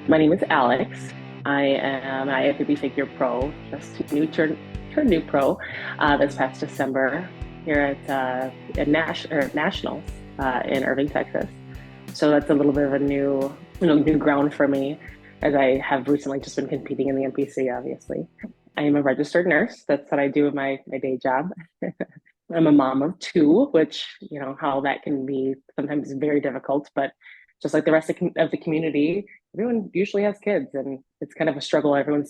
My name is Alex. I am IFBB Figure Pro, just turned new pro this past December here at Nationals in Irving, Texas. So that's a little bit of a new ground for me, as I have recently just been competing in the NPC. Obviously, I am a registered nurse. That's what I do in my day job. I'm a mom of two, which, how that can be sometimes very difficult, but just like the rest of the community, everyone usually has kids, and it's kind of a struggle. A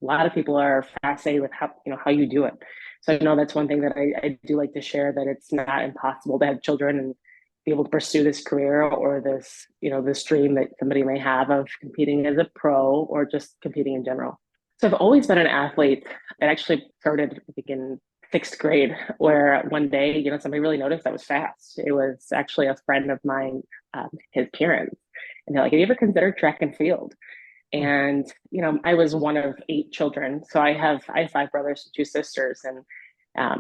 lot of people are fascinated with how you do it. So I know that's one thing that I do like to share, that it's not impossible to have children and be able to pursue this career or this dream that somebody may have of competing as a pro or just competing in general. So I've always been an athlete. It actually started, I think, in sixth grade, where one day, somebody really noticed I was fast. It was actually a friend of mine, his parents, and they're like, "Have you ever considered track and field?" And I was one of eight children, so I have five brothers and two sisters, and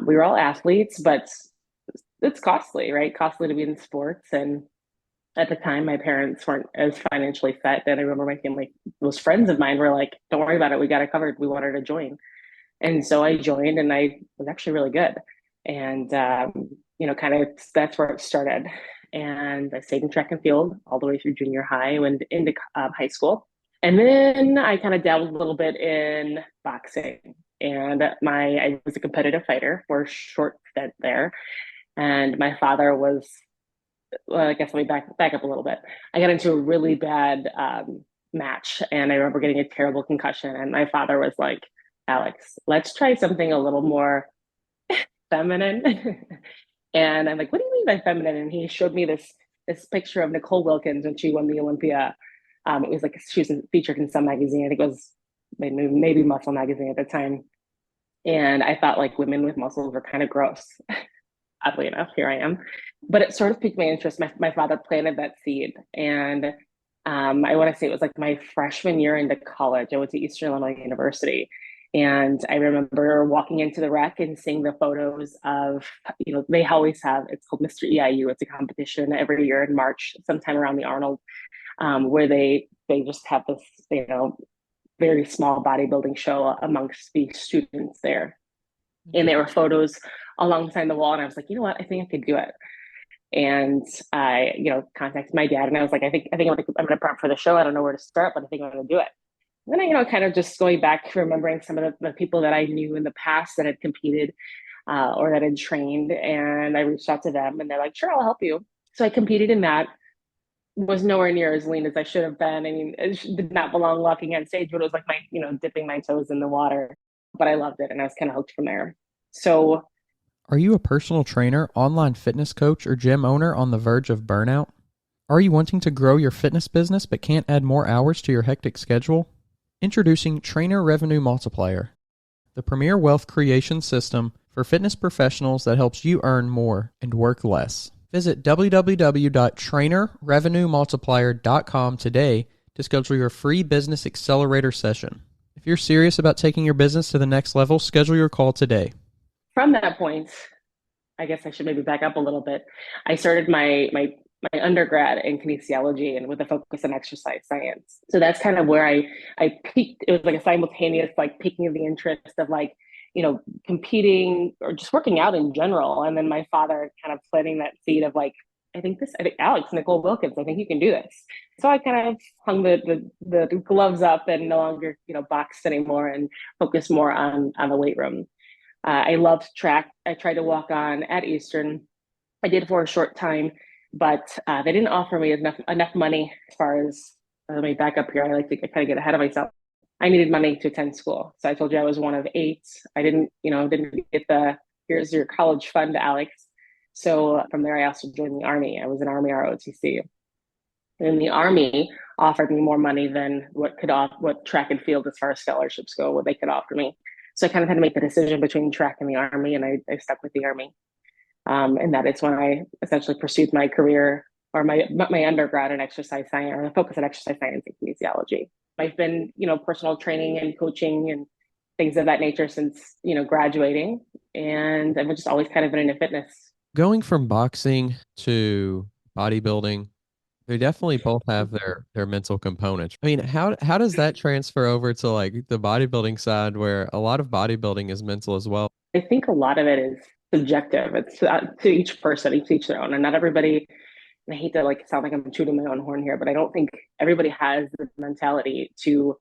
we were all athletes, but it's costly, right? Costly to be in sports, and at the time, my parents weren't as financially set. And I remember my family, those friends of mine, were like, "Don't worry about it. We got it covered." We wanted to join. And so I joined, and I was actually really good. And, kind of that's where it started. And I stayed in track and field all the way through junior high, went into high school. And then I kind of dabbled a little bit in boxing. And I was a competitive fighter for a short stint there. And my father was, well, I guess let me back up a little bit. I got into a really bad match, and I remember getting a terrible concussion. And my father was like, "Alex, let's try something a little more feminine." And I'm like, "What do you mean by feminine?" And he showed me this picture of Nicole Wilkins when she won the Olympia. It was like she was featured in some magazine. I think it was maybe Muscle magazine at the time. And I thought like women with muscles were kind of gross. Oddly enough, here I am. But it sort of piqued my interest. My father planted that seed. And I want to say it was like my freshman year into college. I went to Eastern Illinois University. And I remember walking into the rec and seeing the photos of, they always have, it's called Mr. EIU. It's a competition every year in March, sometime around the Arnold, where they just have this, very small bodybuilding show amongst the students there. And there were photos alongside the wall. And I was like, you know what? I think I could do it. And I, contacted my dad, and I was like, I think I'm going to prep for the show. I don't know where to start, but I think I'm going to do it. And then I, kind of just going back, remembering some of the people that I knew in the past that had competed or that had trained. And I reached out to them, and they're like, "Sure, I'll help you." So I competed in that. Was nowhere near as lean as I should have been. I mean, it did not belong walking on stage, but it was like dipping my toes in the water. But I loved it, and I was kind of hooked from there. So, Are you a personal trainer, online fitness coach, or gym owner on the verge of burnout? Are you wanting to grow your fitness business but can't add more hours to your hectic schedule? Introducing Trainer Revenue Multiplier, the premier wealth creation system for fitness professionals that helps you earn more and work less. Visit www.trainerrevenuemultiplier.com today to schedule your free business accelerator session. If you're serious about taking your business to the next level, schedule your call today. from that point, I guess I should maybe back up a little bit. I started my undergrad in kinesiology, and with a focus on exercise science. So that's kind of where I peaked. It was like a simultaneous like peaking of the interest of like, competing or just working out in general. And then my father kind of planting that seed of like, I think Alex, Nicole Wilkins, I think you can do this. So I kind of hung the gloves up and no longer, boxed anymore, and focused more on the weight room. I loved track. I tried to walk on at Eastern. I did for a short time, but they didn't offer me enough money as far as, let me back up here. I like to kind of get ahead of myself. I needed money to attend school. So I told you I was one of eight. I didn't get here's your college fund, Alex. So from there, I also joined the Army. I was an Army ROTC. And the Army offered me more money than what track and field as far as scholarships go, what they could offer me. So I kind of had to make the decision between track and the Army, and I stuck with the Army. And that is when I essentially pursued my career, or my undergrad in exercise science, or the focus on exercise science and kinesiology. I've been, personal training and coaching and things of that nature since, graduating. And I've just always kind of been into fitness. Going from boxing to bodybuilding, They definitely both have their mental components. I mean, how does that transfer over to like the bodybuilding side where a lot of bodybuilding is mental as well? I think a lot of it is subjective. It's to each person, each their own, and not everybody. And I hate to like sound like I'm shooting my own horn here, but I don't think everybody has the mentality to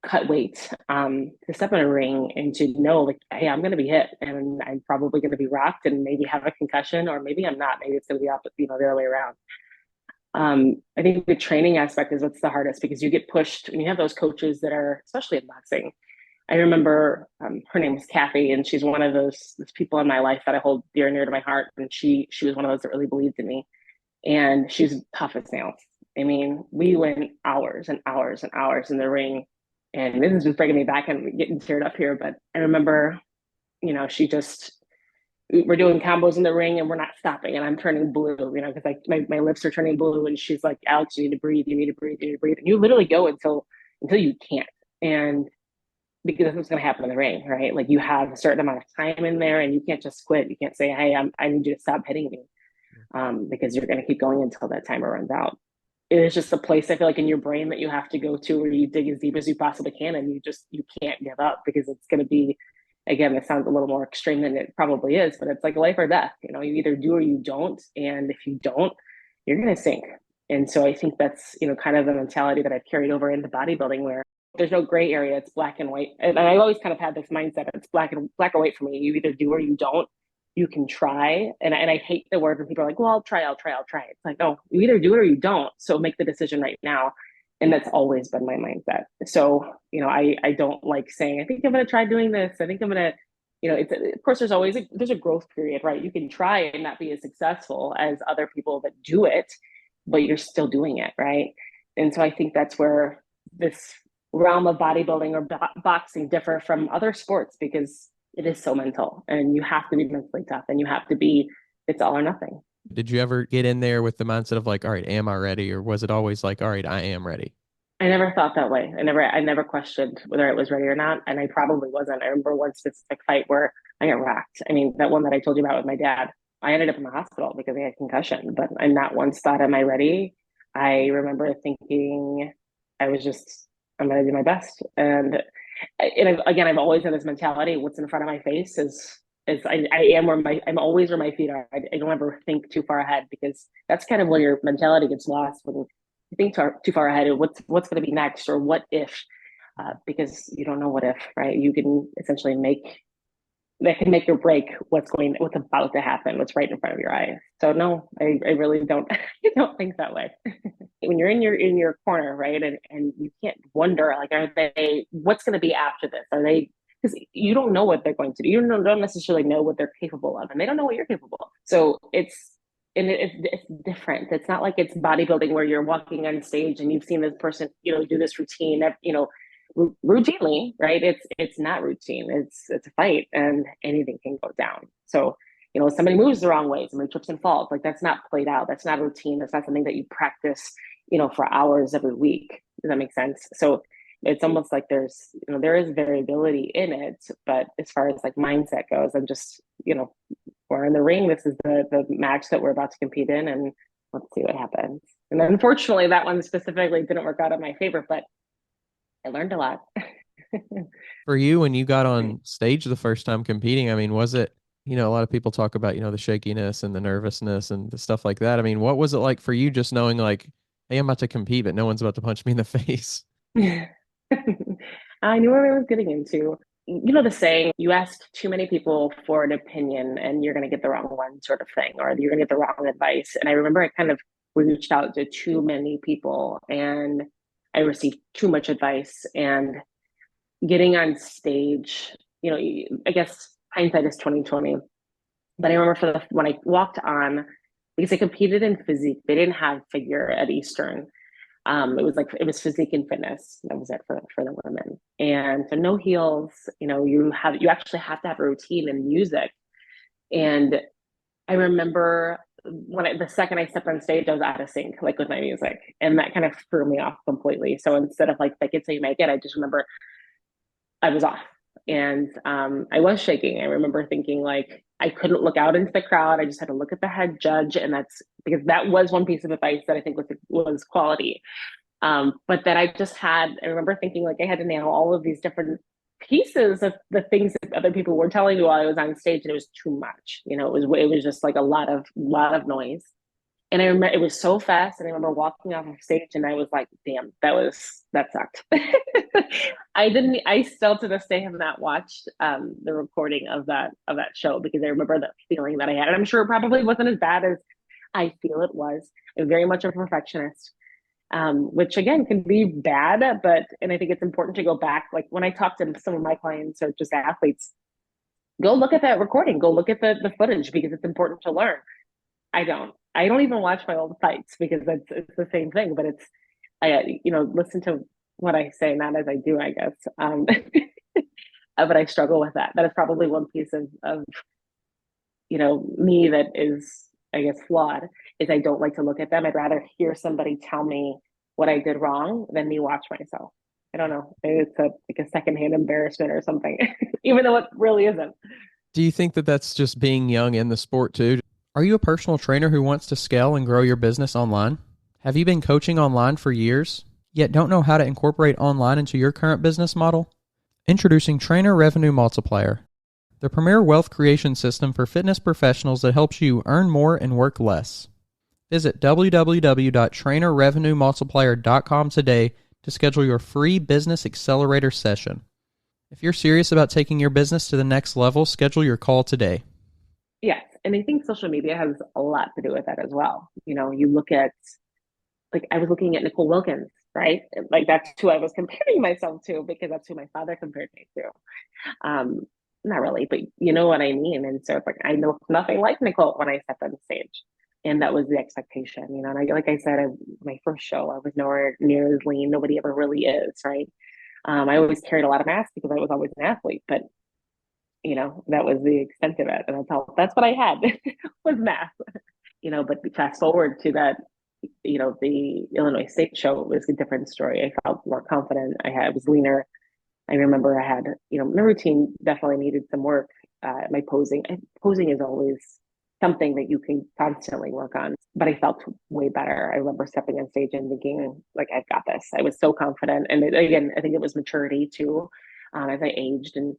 cut weight, to step in a ring and to know like, hey, I'm going to be hit and I'm probably going to be rocked and maybe have a concussion, or maybe I'm not. Maybe it's going to be up, the other way around. I think the training aspect is what's the hardest because you get pushed when you have those coaches that are, especially in boxing. I remember her name was Kathy, and she's one of those people in my life that I hold dear and near to my heart. And she was one of those that really believed in me, and she's tough as nails. I mean, we went hours and hours and hours in the ring, and this is just bringing me back and getting teared up here. But I remember, she just we're doing combos in the ring and we're not stopping, and I'm turning blue, because like my lips are turning blue, and she's like, Alex, you need to breathe, you need to breathe, you need to breathe, and you literally go until you can't. And because that's what's going to happen in the ring, right? Like you have a certain amount of time in there, and you can't just quit. You can't say, "Hey, I need you to stop hitting me," because you're going to keep going until that timer runs out. It is just a place I feel like in your brain that you have to go to where you dig as deep as you possibly can, and you can't give up because it's going to be, again, it sounds a little more extreme than it probably is, but it's like life or death. You either do or you don't, and if you don't, you're going to sink. And so I think that's kind of the mentality that I've carried over into bodybuilding, where there's no gray area. It's black and white. And I always kind of had this mindset. It's black or white for me. You either do or you don't. You can try. And I hate the word when people are like, well, I'll try. It's like, no, you either do it or you don't. So make the decision right now. And that's always been my mindset. So, I don't like saying, I think I'm going to try doing this. I think I'm going to, it's, of course, there's a growth period, right? You can try and not be as successful as other people that do it, but you're still doing it, right? And so I think that's where this realm of bodybuilding or boxing differ from other sports, because it is so mental and you have to be mentally tough, and you have to be, it's all or nothing. Did you ever get in there with the mindset of like, all right, am I ready? Or was it always like, all right, I am ready? I never thought that way. I never questioned whether it was ready or not. And I probably wasn't. I remember one specific fight where I got rocked. I mean, that one that I told you about with my dad, I ended up in the hospital because I had concussion, but I not once thought, am I ready? I remember thinking I was just, I'm going to do my best. Again, I've always had this mentality. What's in front of my face is I'm always where my feet are. I don't ever think too far ahead, because that's kind of where your mentality gets lost when you think too far ahead of what's going to be next, or what if, because you don't know what if, right? You can essentially that can make or break what's about to happen, what's right in front of your eyes. So no, I really don't, I don't think that way. When you're in your corner, right, and you can't wonder like, what's going to be after this? Are they, because you don't know what they're going to do. You don't necessarily know what they're capable of, and they don't know what you're capable of. So it's different. It's not like it's bodybuilding where you're walking on stage and you've seen this person, do this routine, routinely, right? It's not routine. It's a fight, and anything can go down. So, somebody moves the wrong way, somebody trips and falls. Like that's not played out. That's not routine. That's not something that you practice, for hours every week. Does that make sense? So it's almost like there is variability in it, but as far as like mindset goes, I'm just, we're in the ring. This is the match that we're about to compete in, and let's see what happens. And unfortunately, that one specifically didn't work out in my favor, but I learned a lot. For you, when you got on stage the first time competing, I mean, was it, a lot of people talk about, the shakiness and the nervousness and the stuff like that. I mean, what was it like for you just knowing like, hey, I'm about to compete, but no one's about to punch me in the face? I knew what I was getting into. The saying, you ask too many people for an opinion and you're going to get the wrong one, sort of thing, or you're going to get the wrong advice. And I remember I kind of reached out to too many people, and I received too much advice. And getting on stage, I guess hindsight is 2020. But I remember when I walked on, because I competed in physique, they didn't have figure at Eastern. It was physique and fitness. That was it for the women. And so no heels, you actually have to have a routine and music. And I remember the second I stepped on stage, I was out of sync, like with my music. And that kind of threw me off completely. So instead of like, fake it till you make it, I just remember I was off. And I was shaking. I remember thinking like I couldn't look out into the crowd. I just had to look at the head judge, and that's because that was one piece of advice that I think was quality. But that I remember thinking like I had to nail all of these different pieces of the things that other people were telling me while I was on stage, and it was too much. It was just like a lot of noise. And I remember it was so fast, and I remember walking off of stage, and I was like, "Damn, that sucked." I didn't. I still to this day have not watched the recording of that show because I remember the feeling that I had, and I'm sure it probably wasn't as bad as I feel it was. I'm very much a perfectionist, which again can be bad, and I think it's important to go back. Like when I talk to some of my clients or just athletes, go look at that recording, go look at the footage because it's important to learn. I don't even watch my old fights because it's the same thing, but listen to what I say, not as I do, I guess. But I struggle with that. That is probably one piece of me that is, I guess, flawed, is I don't like to look at them. I'd rather hear somebody tell me what I did wrong than me watch myself. I don't know. Maybe it's like a secondhand embarrassment or something, even though it really isn't. Do you think that that's just being young in the sport too? Are you a personal trainer who wants to scale and grow your business online? Have you been coaching online for years, yet don't know how to incorporate online into your current business model? Introducing Trainer Revenue Multiplier, the premier wealth creation system for fitness professionals that helps you earn more and work less. Visit www.trainerrevenuemultiplier.com today to schedule your free business accelerator session. If you're serious about taking your business to the next level, schedule your call today. Yes. And I think social media has a lot to do with that as well. You look at, like, I was looking at Nicole Wilkins, right? Like, that's who I was comparing myself to because that's who my father compared me to. Um, Not really, but you know what I mean. And so it's like, I know nothing like Nicole when I stepped on stage. And that was the expectation. And like I said, my first show, I was nowhere near as lean. Nobody ever really is, right? I always carried a lot of mass because I was always an athlete, but that was the extent of it. And that's what I had was math. But fast forward to that, the Illinois State show was a different story. I felt more confident. I was leaner. I remember I had, my routine definitely needed some work. My posing, posing is always something that you can constantly work on, but I felt way better. I remember stepping on stage and thinking, like, I've got this. I was so confident. And again, I think it was maturity too, as I aged or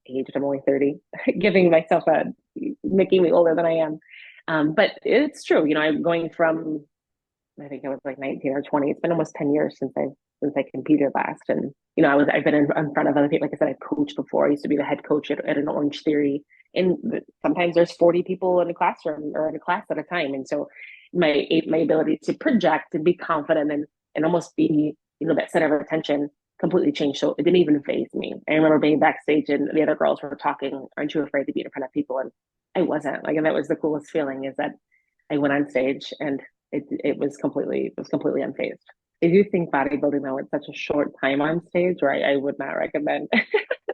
aged, I'm only 30, giving myself making me older than I am. But it's true, I'm going from, I think I was like 19 or 20. It's been almost 10 years since I competed last. And, I've been in front of other people. Like I said, I've coached before. I used to be the head coach at an Orange Theory. And sometimes there's 40 people in a classroom or in a class at a time. And so my ability to project and be confident and almost be, that center of attention completely changed. So it didn't even faze me. I remember being backstage and the other girls were talking, aren't you afraid to be in front of people? And I wasn't. Like, and that was the coolest feeling, is that I went on stage and it was completely unfazed. I do think bodybuilding though, it's such a short time on stage, where I would not recommend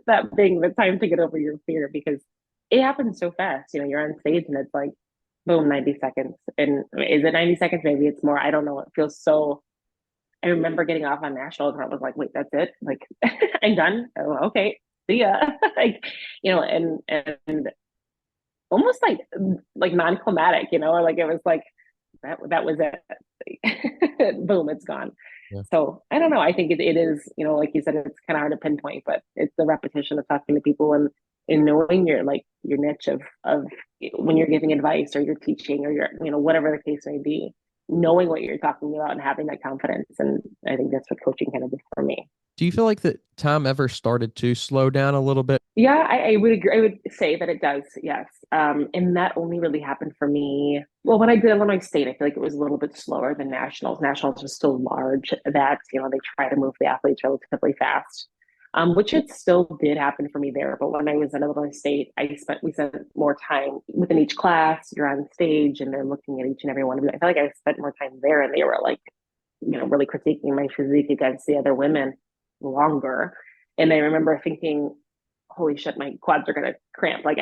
that being the time to get over your fear, because it happens so fast. You're on stage and it's like boom, 90 seconds. And is it 90 seconds? Maybe it's more. I don't know. It feels so. I remember getting off on nationals and I was like, wait, that's it? Like, I'm done. Oh, okay. See ya. Like, and almost like non-climatic, or like it was like that was it. Boom, it's gone. Yeah. So I don't know. I think it is, like you said, it's kind of hard to pinpoint, but it's the repetition of talking to people and knowing your niche of when you're giving advice or you're teaching or you're, whatever the case may be, knowing what you're talking about and having that confidence. And I think that's what coaching kind of did for me. Do you feel like that time ever started to slow down a little bit? Yeah, I would agree. I would say that it does. Yes. And that only really happened for me. Well, when I did Illinois State, I feel like it was a little bit slower than nationals. Nationals was still large, that, they try to move the athletes relatively fast, which it still did happen for me there. But when I was in Illinois State, we spent more time within each class. You're on stage and they're looking at each and every one of them. I felt like I spent more time there, and they were like, really critiquing my physique against the other women longer. And I remember thinking, holy shit, my quads are going to cramp. Like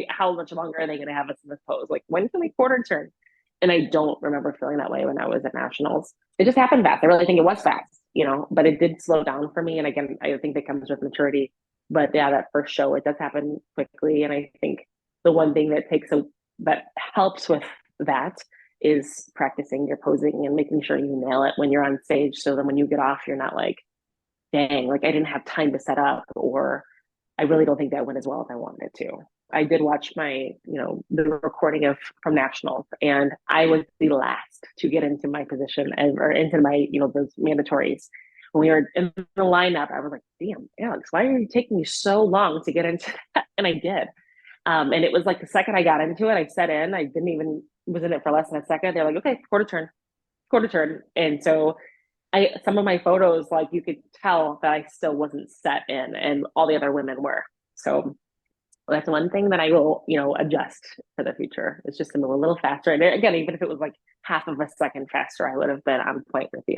how much longer are they going to have us in this pose? Like, when can we quarter turn? And I don't remember feeling that way when I was at nationals. It just happened fast. I really think it was fast. but it did slow down for me. And again, I think that comes with maturity. But yeah, that first show, it does happen quickly. And I think the one thing that helps with that is practicing your posing and making sure you nail it when you're on stage. So then when you get off, you're not like, dang, like I didn't have time to set up, or I really don't think that went as well as I wanted it to. I did watch the recording of from nationals, and I was the last to get into my position or into my, those mandatories. When we were in the lineup, I was like, damn, Alex, why are you taking you so long to get into that? And I did. And it was like the second I got into it, I set in, I didn't even, was in it for less than a second. They're like, okay, quarter turn. And so some of my photos, like you could tell that I still wasn't set in, and all the other women were. So that's one thing that I will, adjust for the future. It's just to move a little faster. And again, even if it was like half of a second faster, I would have been on point with the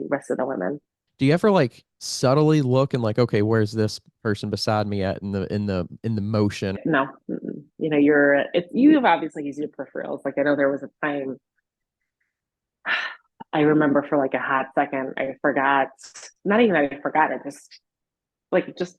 rest of the women. Do you ever like subtly look and like, okay, where's this person beside me at in the motion? No, you've obviously used your peripherals. Like I know there was a time I remember for like a hot second, I forgot, not even that I forgot it, just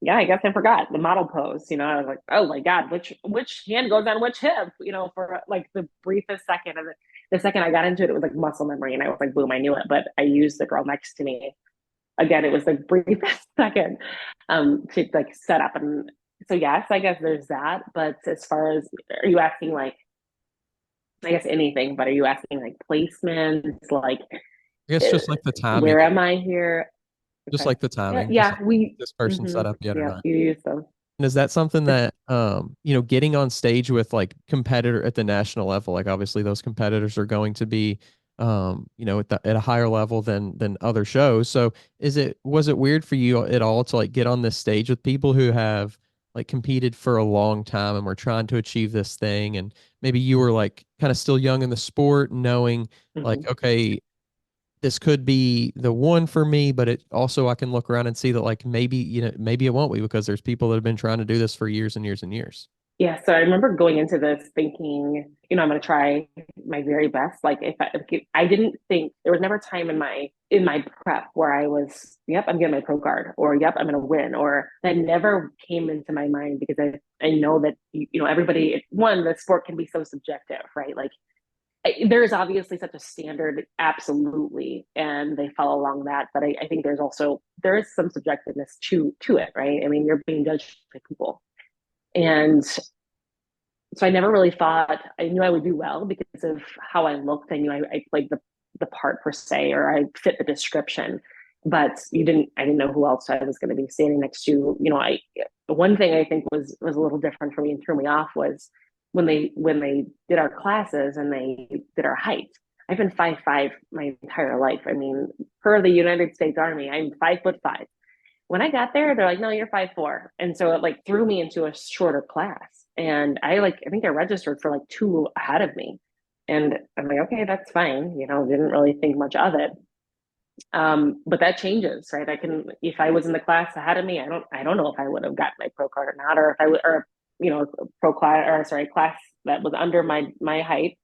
yeah, I guess I forgot the model pose. I was like, oh my God, which hand goes on which hip, for like the briefest second. And the second I got into it, it was like muscle memory, and I was like, boom, I knew it. But I used the girl next to me. Again, it was the briefest second to like set up. And so yes, I guess there's that. But as far as, are you asking like, I guess anything, but are you asking like placements, like I guess just like the timing where of am I here? just Okay. like the Yeah, timing, just yeah, like this person set up yet or yeah, not. you use them. And is that something that getting on stage with like competitor at the national level, like obviously those competitors are going to be at a higher level than other shows. So was it weird for you at all to like get on this stage with people who have like competed for a long time and were trying to achieve this thing, and maybe you were like kind of still young in the sport, knowing like, Mhm. okay, this could be the one for me, but it also I can look around and see that like maybe, maybe it won't be because there's people that have been trying to do this for years and years and years. Yeah, so I remember going into this thinking, I'm going to try my very best. Like if I didn't think there was never a time in my prep where I was, yep, I'm getting my pro card, or yep, I'm going to win, or that never came into my mind, because I know that everybody, one, the sport can be so subjective, right? Like there is obviously such a standard, absolutely, and they follow along that. But I think there is some subjectiveness to it, right? I mean, you're being judged by people. And so I never really thought, I knew I would do well because of how I looked. I knew I played the part per se, or I fit the description. But I didn't know who else I was going to be standing next to. One thing I think was a little different for me and threw me off was when they did our classes and they did our height. I've been 5'5" my entire life. I mean, per the United States Army, I'm 5'5". When I got there, they're like, no, you're 5'4". And so it like threw me into a shorter class. And I think I registered for like two ahead of me. And I'm like, okay, that's fine. Didn't really think much of it. But that changes, right? If I was in the class ahead of me, I don't know if I would have gotten my pro card or not, or if I would, or, pro class, or sorry, class that was under my height.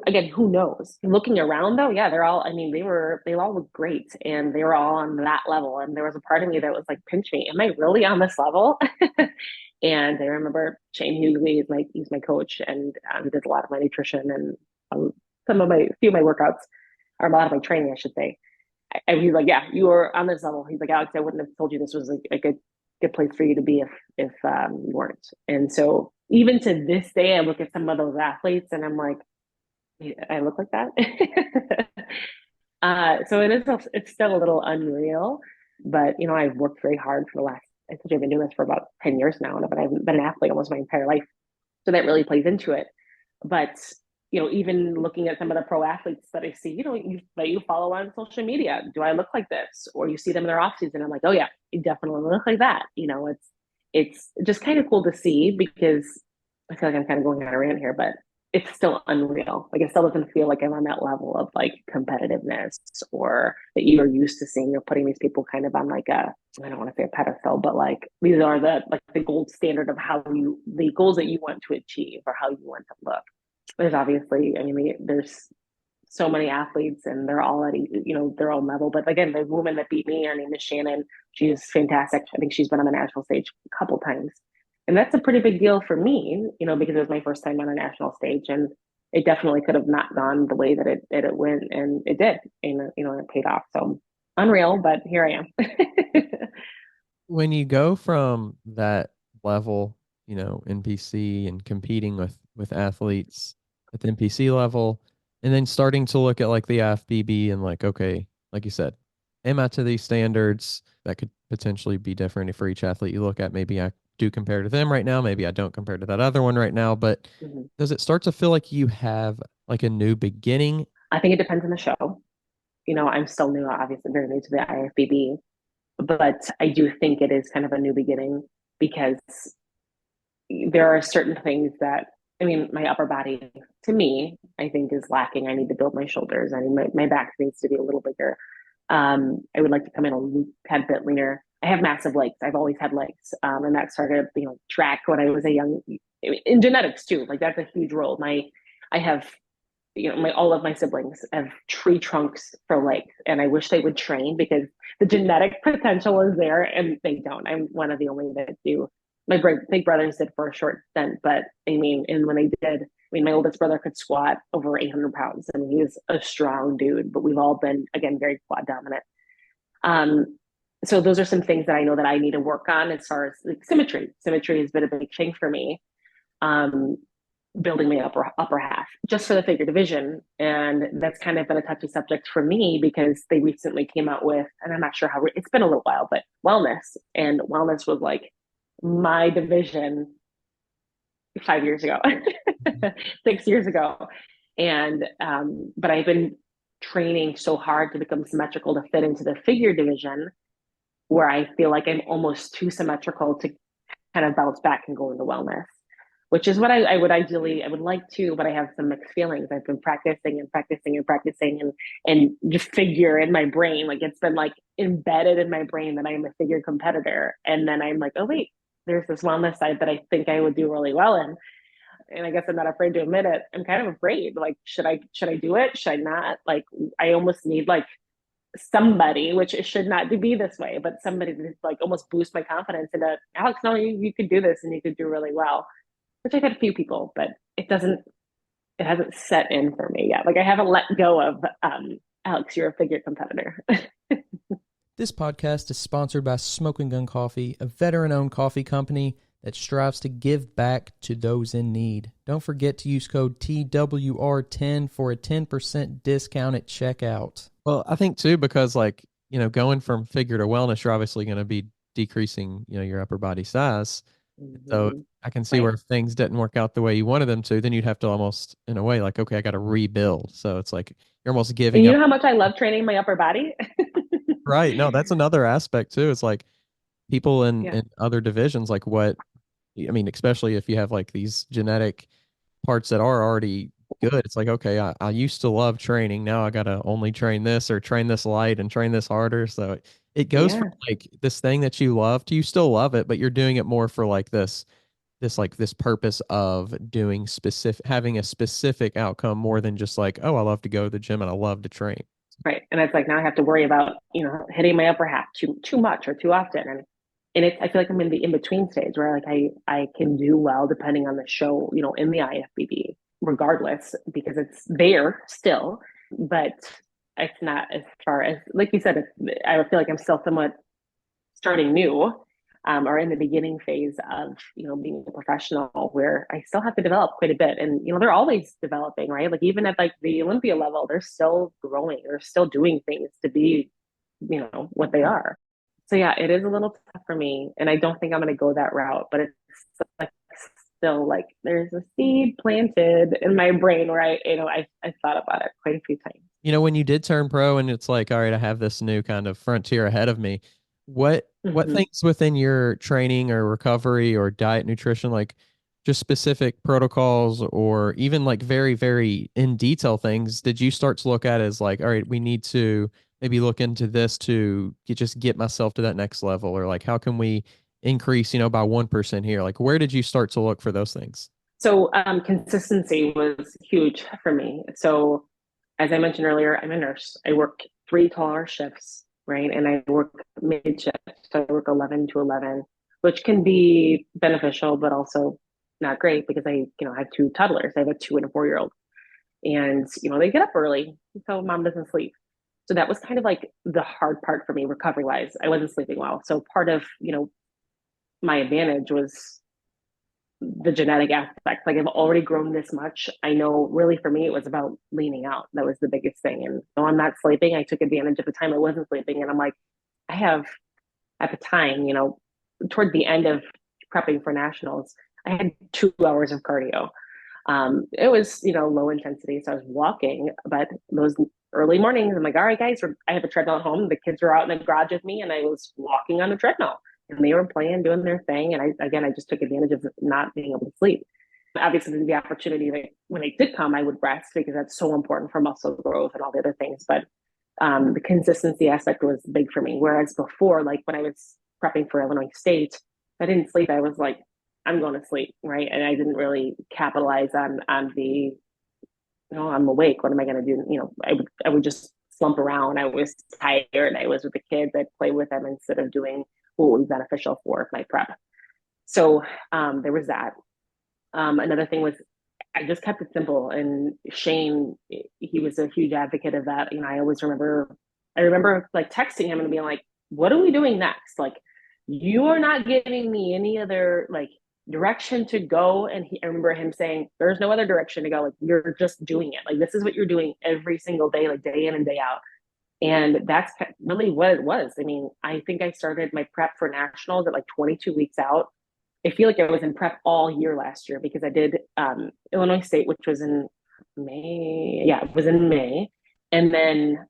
Again, who knows? Looking around though, yeah, I mean, they all look great, and they were all on that level. And there was a part of me that was like, pinch me, am I really on this level? And I remember Shane Hughley he's my coach, and he did a lot of my nutrition and few of my workouts, or a lot of my training, I should say. And he's like, yeah, you were on this level. He's like, Alex, I wouldn't have told you this was a good place for you to be if you weren't. And so even to this day, I look at some of those athletes and I'm like, I look like that. So it's still a little unreal, but I've worked very hard for the last, I think I've been doing this for about 10 years now, but I've been an athlete almost my entire life. So that really plays into it. But, even looking at some of the pro athletes that I see, that you follow on social media, do I look like this? Or you see them in their off season, I'm like, oh yeah, you definitely look like that. It's just kind of cool to see, because I feel like I'm kind of going on a rant here, but it's still unreal. Like it still doesn't feel like I'm on that level of like competitiveness, or that you're used to seeing. You're putting these people kind of on like I don't want to say a pedestal, but like these are the gold standard of the goals that you want to achieve or how you want to look. There's obviously, I mean, there's so many athletes and they're all at, their own level. But again, the woman that beat me, her name is Shannon. She's fantastic. I think she's been on the national stage a couple times. And that's a pretty big deal for me, because it was my first time on a national stage, and it definitely could have not gone the way that it went, and it did, and it paid off. So unreal, but here I am. When you go from that level, NPC and competing with athletes at the NPC level, and then starting to look at like the IFBB and like, okay, like you said, am I to these standards? That could potentially be different for each athlete you look at. Maybe I do compare to them right now. Maybe I don't compare to that other one right now. But Mhm. does it start to feel like you have like a new beginning? I think it depends on the show. I'm still new, obviously very new to the IFBB, but I do think it is kind of a new beginning because there are certain things that, I mean, my upper body to me, I think is lacking. I need to build my shoulders. I mean, my back needs to be a little bigger. I would like to come in a tad bit leaner. I have massive legs. I've always had legs. And that started, track when I was a young, in genetics too. Like that's a huge role. I have, all of my siblings have tree trunks for legs, and I wish they would train because the genetic potential is there, and they don't. I'm one of the only that do. My big brothers did for a short stint, but I mean, and when they did, I mean, my oldest brother could squat over 800 pounds. I mean, he's a strong dude, but we've all been, again, very quad dominant. Um, so those are some things that I know that I need to work on as far as like symmetry. Symmetry has been a big thing for me. Um, Building my upper half just for the figure division, and that's kind of been a touchy subject for me because they recently came out with, and I'm not sure how it's been a little while, but wellness, and wellness was like my division 5 years ago, 6 years ago, and but I've been training so hard to become symmetrical to fit into the figure division, where I feel like I'm almost too symmetrical to kind of bounce back and go into wellness, which is what I would ideally, I would like to, but I have some mixed feelings. I've been practicing and practicing and practicing and just figure in my brain. Like it's been like embedded in my brain that I'm a figure competitor. And then I'm like, oh wait, there's this wellness side that I think I would do really well in. And I guess I'm not afraid to admit it. I'm kind of afraid. Like, should I do it? Should I not? Like I almost need like somebody, which it should not be this way, but somebody to like almost boost my confidence into Alex, no, you could do this and you could do really well, which I've had a few people, but it hasn't set in for me yet. Like I haven't let go of, Alex, you're a figure competitor. This podcast is sponsored by Smoking Gun Coffee, a veteran-owned coffee company that strives to give back to those in need. Don't forget to use code TWR10 for a 10% discount at checkout. Well, I think too, because like, going from figure to wellness, you're obviously going to be decreasing, your upper body size. So I can see where if things didn't work out the way you wanted them to, then you'd have to almost, in a way, like, okay, I got to rebuild. So it's like you're almost And giving you up. know how much I love training my upper body? Right. No, that's another aspect too. It's like people Yeah. in other divisions, like what, I mean, especially if you have like these genetic parts that are already good. It's like, okay, I used to love training. Now I got to only train this or train this light and train this harder. So it goes from Yeah. like this thing that you love to you still love it, but you're doing it more for like this purpose of doing specific, having a specific outcome more than just like, oh, I love to go to the gym and I love to train. Right. And it's like now I have to worry about, hitting my upper half too much or too often. And I feel like I'm in the in-between stage where like I can do well depending on the show, in the IFBB, regardless, because it's there still, but it's not as far as, like you said, I feel like I'm still somewhat starting new, or in the beginning phase of being a professional, where I still have to develop quite a bit, and they're always developing, right? Like even at like the Olympia level, they're still growing, they're still doing things to be what they are. So yeah, it is a little tough for me, and I don't think I'm going to go that route, but it's like still like there's a seed planted in my brain where I thought about it quite a few times. When you did turn pro and it's like, all right, I have this new kind of frontier ahead of me, what Mm-hmm. things within your training or recovery or diet nutrition, like just specific protocols or even like very, very in detail things, did you start to look at as like, all right, we need to maybe look into this to just get myself to that next level? Or like, how can we increase, by 1% here? Like, where did you start to look for those things? So consistency was huge for me. So as I mentioned earlier, I'm a nurse. I work 3 12-hour shifts, right? And I work mid shift. So I work 11 to 11, which can be beneficial, but also not great because I have 2 toddlers. I have a 2 and a 4-year-old. And, they get up early. So mom doesn't sleep. So that was kind of like the hard part for me recovery wise. I wasn't sleeping well. So part of, my advantage was the genetic aspect. Like I've already grown this much. I know really for me, it was about leaning out. That was the biggest thing. And though I'm not sleeping, I took advantage of the time I wasn't sleeping. And I'm like, I have at the time, toward the end of prepping for nationals, I had 2 hours of cardio. It was, low intensity. So I was walking, but those early mornings, I'm like, all right, guys, I have a treadmill at home. The kids were out in the garage with me and I was walking on the treadmill and they were playing, doing their thing. And I just took advantage of not being able to sleep. Obviously, the opportunity that when it did come, I would rest because that's so important for muscle growth and all the other things. But the consistency aspect was big for me. Whereas before, like when I was prepping for Illinois State, I didn't sleep. I was like, I'm going to sleep, right? And I didn't really capitalize on the, I'm awake. What am I going to do? I would just slump around. I was tired. I was with the kids. I'd play with them instead of doing what was beneficial for my prep. So there was that. Another thing was I just kept it simple. And Shane, he was a huge advocate of that. I remember like texting him and being like, what are we doing next? Like, you are not giving me any other like direction to go. And I remember him saying, there's no other direction to go. Like, you're just doing it. Like, this is what you're doing every single day, like day in and day out. And that's really what it was. I mean, I think I started my prep for nationals at like 22 weeks out. I feel like I was in prep all year last year because I did Illinois State, which was in May. Yeah, it was in May. And then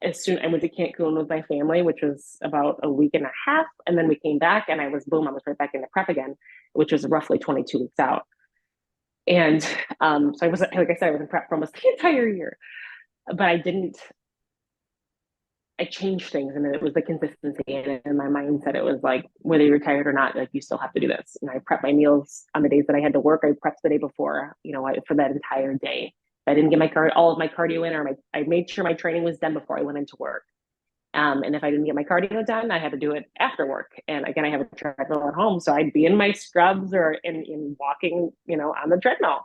as soon I went to Cancun with my family, which was about a week and a half. And then we came back and I was right back into prep again, which was roughly 22 weeks out. And so I was, like I said, I was in prep for almost the entire year. But I changed things and it was the consistency and in my mindset, it was like, whether you're tired or not, like you still have to do this. And I prep my meals on the days that I had to work. I prepped the day before, for that entire day. If I didn't get all of my cardio in, I made sure my training was done before I went into work. And if I didn't get my cardio done, I had to do it after work. And again, I have a treadmill at home. So I'd be in my scrubs or in walking, on the treadmill.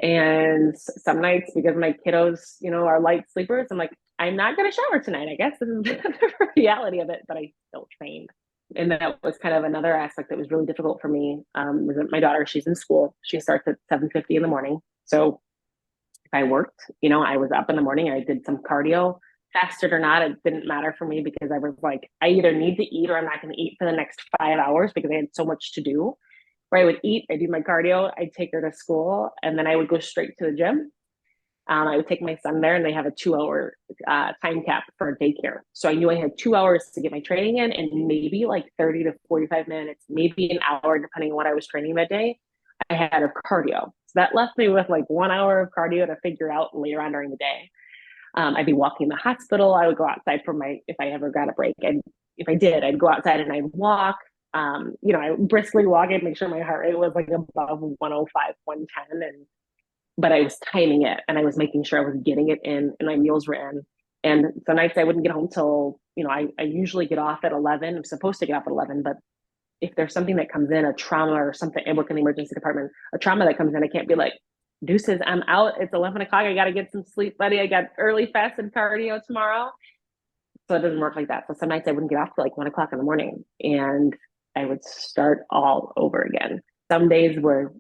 And some nights, because my kiddos, are light sleepers, I'm like, I'm not going to shower tonight. I guess this is the reality of it, but I still trained. And that was kind of another aspect that was really difficult for me. Was that my daughter, she's in school. She starts at 7:50 in the morning. So if I worked, I was up in the morning. I did some cardio, fasted or not. It didn't matter for me because I was like, I either need to eat or I'm not going to eat for the next 5 hours because I had so much to do. Where I would eat, I'd do my cardio, I'd take her to school, and then I would go straight to the gym. I would take my son there, and they have a 2 hour time cap for daycare. So I knew I had 2 hours to get my training in, and maybe like 30 to 45 minutes, maybe an hour, depending on what I was training that day, I had of cardio. So that left me with like 1 hour of cardio to figure out later on during the day. I'd be walking the hospital. I would go outside if I ever got a break. And if I did, I'd go outside and I'd walk. I would briskly walk and make sure my heart rate was like above 105, 110. But I was timing it and I was making sure I was getting it in and my meals were in. And some nights I wouldn't get home till, I usually get off at 11. I'm supposed to get off at 11, but if there's something that comes in, a trauma or something, I work in the emergency department, a trauma that comes in, I can't be like, deuces, I'm out. It's 11 o'clock. I got to get some sleep, buddy. I got early fasted cardio tomorrow. So it doesn't work like that. So some nights I wouldn't get off till like 1 o'clock in the morning and I would start all over again. Some days were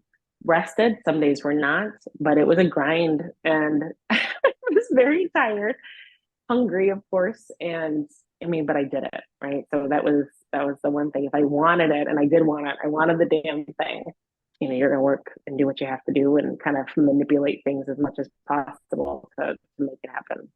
rested, some days were not, but it was a grind and I was very tired, hungry, of course. And but I did it, right? So that was the one thing. If I wanted it, and I did want it, I wanted the damn thing. You're going to work and do what you have to do and kind of manipulate things as much as possible to make it happen.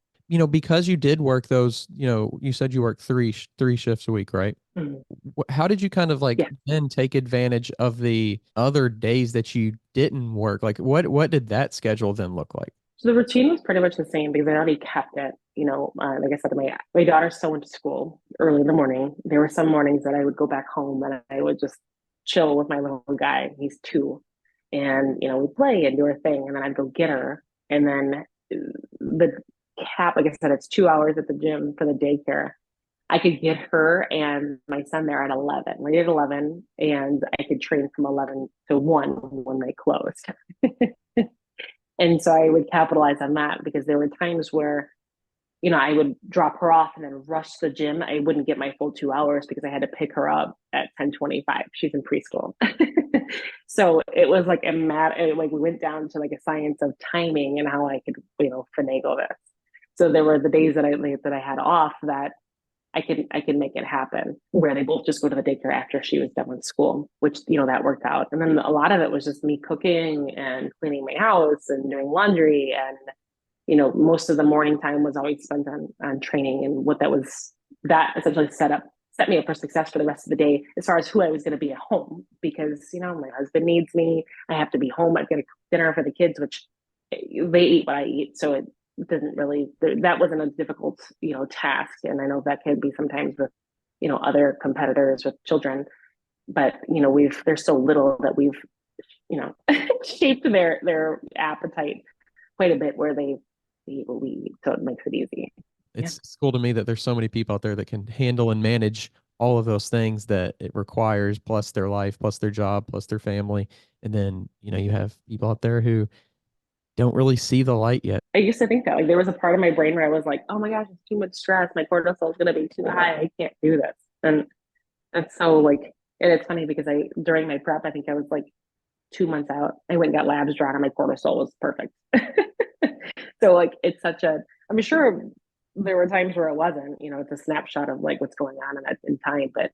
Because you did work those, you said you worked three shifts a week, right? Mm-hmm. How did you kind of then take advantage of the other days that you didn't work? Like what did that schedule then look like? So the routine was pretty much the same because I already kept it. Like I said, my daughter still went to school early in the morning. There were some mornings that I would go back home and I would just chill with my little guy. He's 2. And, we'd play and do our thing. And then I'd go get her. And then the cap, like I said, it's 2 hours at the gym for the daycare. I could get her and my son there at 11, right at 11, and I could train from 11 to 1 when they closed. And so I would capitalize on that because there were times where, I would drop her off and then rush to the gym. I wouldn't get my full 2 hours because I had to pick her up at 10:25. She's in preschool. So it was like like we went down to like a science of timing and how I could, finagle this. So there were the days that I had off that I can make it happen where they both just go to the daycare after she was done with school, which that worked out. And then a lot of it was just me cooking and cleaning my house and doing laundry, and most of the morning time was always spent on training, and what that essentially set me up for success for the rest of the day as far as who I was going to be at home, because my husband needs me. I have to be home. I've got to cook dinner for the kids, which they eat what I eat, so it doesn't really, that wasn't a difficult task. And I know that can be sometimes with other competitors with children, but there's so little that we've shaped their appetite quite a bit where they eat what we eat, so it makes it easy. Yeah. It's cool to me that there's so many people out there that can handle and manage all of those things that it requires, plus their life, plus their job, plus their family. And then, you have people out there who don't really see the light yet. I used to think that, like, there was a part of my brain where I was like, oh my gosh, it's too much stress, my cortisol is going to be too high, I can't do this. And that's so, like, and it's funny because during my prep, I think I was like 2 months out, I went and got labs drawn and my cortisol was perfect. So like I'm sure there were times where it wasn't, it's a snapshot of like what's going on in time, but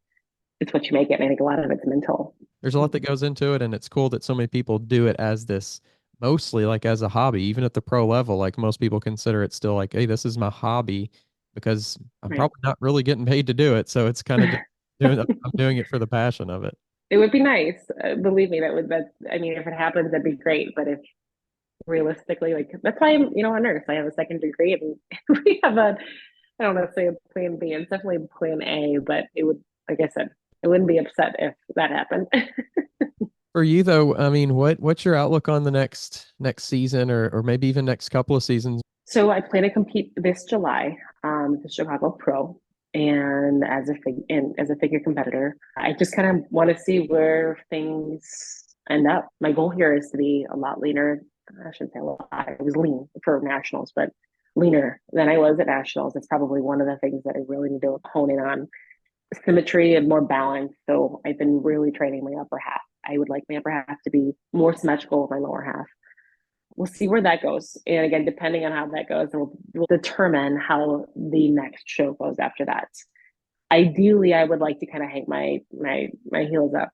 it's what you make it. And I think a lot of it's mental. There's a lot that goes into it, and it's cool that so many people do it as this, mostly like as a hobby, even at the pro level. Like most people consider it still like, hey, this is my hobby because I'm Right. probably not really getting paid to do it. So it's kind of just I'm doing it for the passion of it. It would be nice. Believe me, I mean, if it happens, that'd be great. But if realistically, like, that's why I'm, a nurse. I have a second degree, and we have I don't know, say a plan B. It's definitely plan A, but it would, like I said, I wouldn't be upset if that happened. For you though, I mean, what's your outlook on the next season, or maybe even next couple of seasons? So I plan to compete this July, the Chicago Pro, and as a figure competitor. I just kind of want to see where things end up. My goal here is to be a lot leaner. I shouldn't say a lot. I was lean for nationals, but leaner than I was at nationals. It's probably one of the things that I really need to hone in on: symmetry and more balance. So I've been really training my upper half. I would like my upper half to be more symmetrical with my lower half. We'll see where that goes. And again, depending on how that goes, we'll determine how the next show goes after that. Ideally, I would like to kind of hang my heels up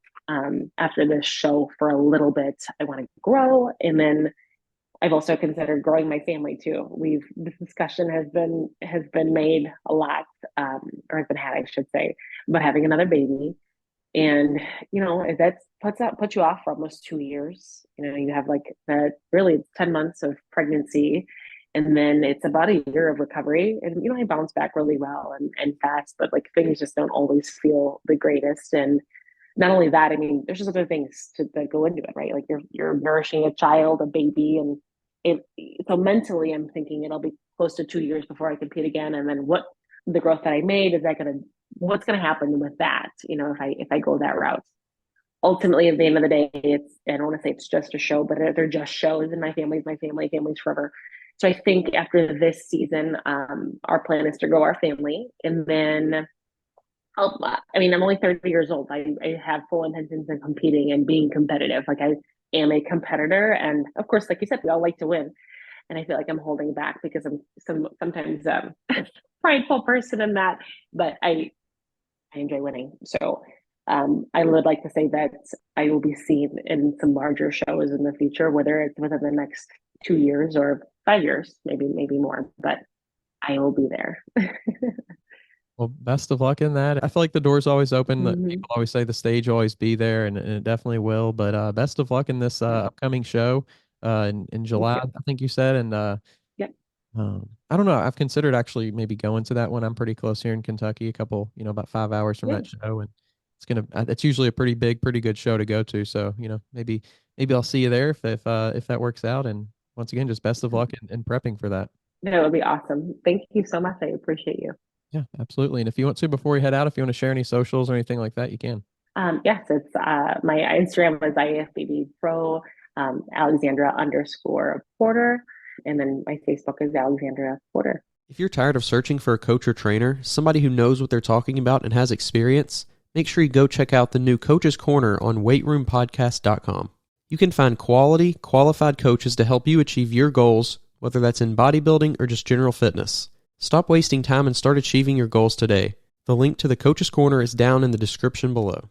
after this show for a little bit. I want to grow, and then I've also considered growing my family too. This discussion has been made a lot, or has been had, I should say, about having another baby. And if that puts you off for almost 2 years, you have like that, really it's 10 months of pregnancy, and then it's about a year of recovery. And I bounce back really well and fast, but like things just don't always feel the greatest. And not only that, I mean, there's just other things that go into it, right? Like you're nourishing a child, a baby, and it so mentally I'm thinking it'll be close to 2 years before I compete again. And then what the growth that I made, is that gonna what's gonna happen with that, if I go that route. Ultimately, at the end of the day, I don't want to say it's just a show, but they're just shows, and my family's family's forever. So I think after this season, our plan is to grow our family, and then I mean, I'm only 30 years old. I have full intentions of competing and being competitive. Like, I am a competitor. And of course, like you said, we all like to win. And I feel like I'm holding back because I'm sometimes prideful person in that, but I enjoy winning. So I would like to say that I will be seen in some larger shows in the future, whether it's within the next 2 years or 5 years, maybe more, but I will be there. Well, best of luck in that. I feel like the door's always open. That Mm-hmm. people always say the stage will always be there, and it definitely will. But best of luck in this upcoming show in Thank July, you. I think you said. And Yep. I don't know. I've considered actually maybe going to that one. I'm pretty close here in Kentucky, a couple, about 5 hours from Yeah. that show, and it's usually a pretty good show to go to. So maybe I'll see you there if that works out, and Once again, just best of luck in prepping for that. That would be awesome. Thank you so much. I appreciate you. Yeah, absolutely. And if you want to, before we head out, if you want to share any socials or anything like that, you can. Yes, it's my Instagram is IFBB Pro, Alexandra_Porter, and then my Facebook is Alexandra Porter. If you're tired of searching for a coach or trainer, somebody who knows what they're talking about and has experience, make sure you go check out the new Coach's Corner on weightroompodcast.com. You can find quality, qualified coaches to help you achieve your goals, whether that's in bodybuilding or just general fitness. Stop wasting time and start achieving your goals today. The link to the Coach's Corner is down in the description below.